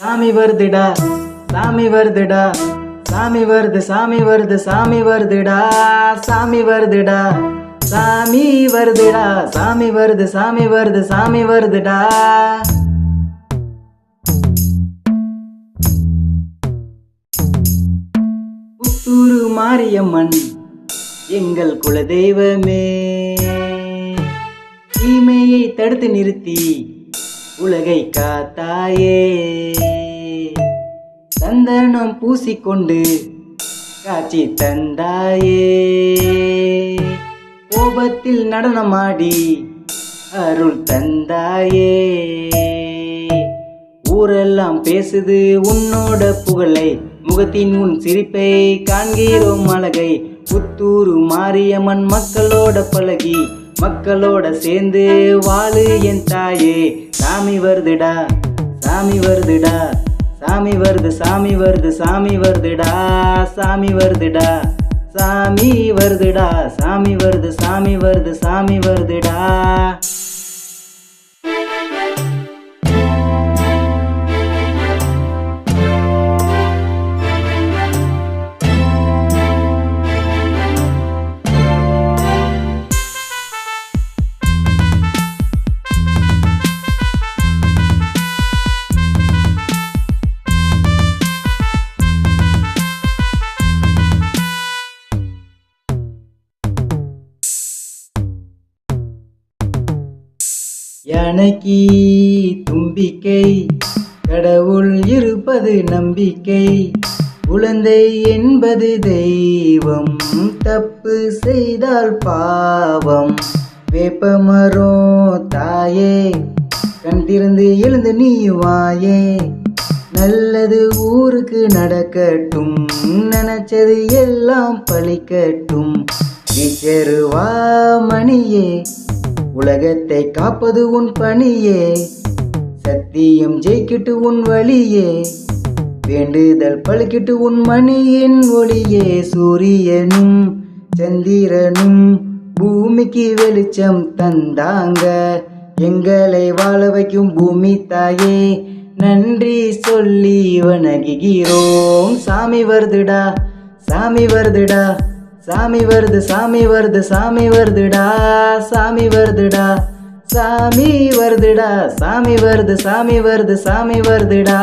சாமி வருதுடா, சாமி வருதுடா, சாமி வருது, சாமி வருது, சாமி வருதுடா, சாமி வருதுடா, சாமி வருதுடா, சாமி வருது, சாமி வருது, சாமி வருதுடா. புத்தூரு மாரியம்மன் எங்கள் குலதெய்வமே, தீமையை தடுத்து நிறுத்தி உலகை காத்தாயே, சந்தனம் பூசிக்கொண்டு காட்சி தந்தாயே, கோபத்தில் நடனமாடி அருள் தந்தாயே, ஊரெல்லாம் பேசுது உன்னோட புகழை, முகத்தின் உன் சிரிப்பை காண்கிறோம் அழகை. புத்தூரு மாரியம்மன் மக்களோட பழகி, மக்களோட சேர்ந்து வாழு என் தாயே. சாமி வருதுடா, சாமி வருதுடா, சாமி வருது, சாமி வருது, சாமி வருதுடா, சாமி வருதுடா, சாமி வருதுடா, சாமி வருது, சாமி வருது, சாமி வருதுடா. யானைக்கு தும்பிக்கை, கடவுள் இருப்பது நம்பிக்கை, குழந்தை என்பது தெய்வம், தப்பு செய்தால் பாவம். வேப்பமரம் தாயே, கண் திறந்து எழுந்து நீ வாயே, நல்லது ஊருக்கு நடக்கட்டும், நினைச்சது எல்லாம் பழிக்கட்டும். வீச்சருவா மணியே, உலகத்தை காப்பது உன் பணியே, சத்தியம் ஜெயிக்கிட்டு உன் வழியே, வேண்டுதல் பழுக்கிட்டு உன் மணியின் ஒளியே. சூரியனும் சந்திரனும் பூமிக்கு வெளிச்சம் தந்தாங்க, எங்களை வாழ வைக்கும் பூமி தாயே, நன்றி சொல்லி வணங்குகிறோம். சாமி வருதுடா, சாமி வருதுடா, சாமி வருது, சாமி வருது, சாமி வருதுடா, சாமி வருதுடா, சாமி வருதுடா, சாமி வருது, சாமி வருது, சாமி வருதுடா.